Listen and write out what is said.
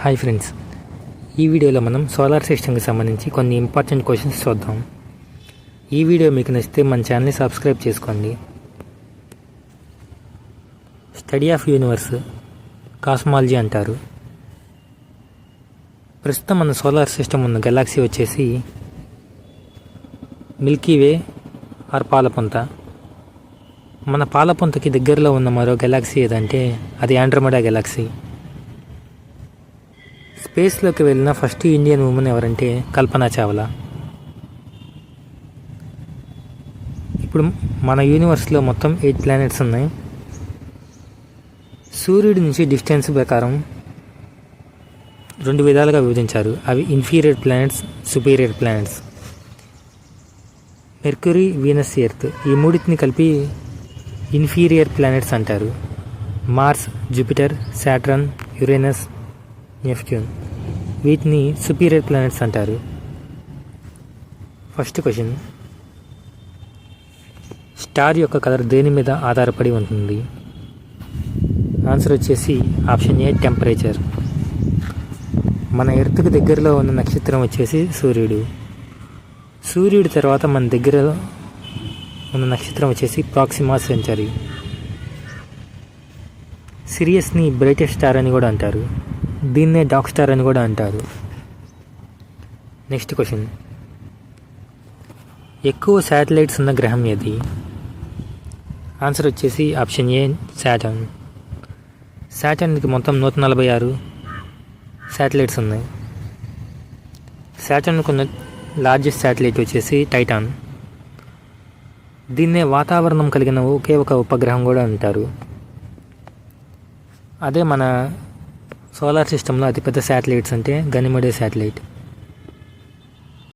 Hi friends, ఈ వీడియోలో మనం సోలార్ సిస్టమ్కి సంబంధించి కొన్ని ఇంపార్టెంట్ క్వశ్చన్స్ చూద్దాం. ఈ వీడియో మీకు నచ్చితే మన ఛానల్ని సబ్స్క్రైబ్ చేసుకోండి. స్టడీ ఆఫ్ యూనివర్స్ కాస్మాలజీ అంటారు. ప్రస్తుతం మన సోలార్ సిస్టమ్ ఉన్న గెలాక్సీ వచ్చేసి మిల్కీవే ఆర్ పాలపుంత. మన పాలపుంతకి దగ్గరలో ఉన్న మరో గెలాక్సీ ఏదంటే అది ఆండ్రోమెడా గెలాక్సీ. స్పేస్లోకి వెళ్ళిన ఫస్ట్ ఇండియన్ ఉమెన్ ఎవరంటే కల్పనా చావ్లా. ఇప్పుడు మన యూనివర్స్లో మొత్తం 8 ప్లానెట్స్ ఉన్నాయి. సూర్యుడి నుంచి డిస్టెన్స్ ప్రకారం 2 విధాలుగా విభజించారు. అవి inferior planets, superior planets. Mercury, Venus, Earth ఈ మూడింటిని కలిపి ఇన్ఫీరియర్ ప్లానెట్స్ అంటారు. Mars, Jupiter, Saturn, Uranus, Neptune వీటిని సుపీరియర్ ప్లానెట్స్ అంటారు. ఫస్ట్ క్వశ్చన్, స్టార్ యొక్క కలర్ దేని మీద ఆధారపడి ఉంటుంది? ఆన్సర్ వచ్చేసి ఆప్షన్ ఏ, టెంపరేచర్. మన ఎర్త్కి దగ్గరలో ఉన్న నక్షత్రం వచ్చేసి సూర్యుడు. సూర్యుడి తర్వాత మన దగ్గర ఉన్న నక్షత్రం వచ్చేసి ప్రాక్సిమా సెంచరీ. సిరియస్ని బ్రైటెస్ట్ స్టార్ అని కూడా అంటారు. దీన్నే డార్క్ స్టార్ అని కూడా అంటారు. నెక్స్ట్ క్వశ్చన్, ఎక్కువ శాటిలైట్స్ ఉన్న గ్రహం ఏది? ఆన్సర్ వచ్చేసి ఆప్షన్ ఏ, సాటర్న్. సాటర్న్కి మొత్తం 146 శాటిలైట్స్ ఉన్నాయి. సాటర్న్కు ఉన్న లార్జెస్ట్ శాటిలైట్ వచ్చేసి టైటాన్. దీన్నే వాతావరణం కలిగిన ఒకే ఒక ఉపగ్రహం కూడా అంటారు. అదే మన సోలార్ సిస్టంలో అతిపెద్ద శాటిలైట్స్ అంటే గనిమెడే శాటిలైట్.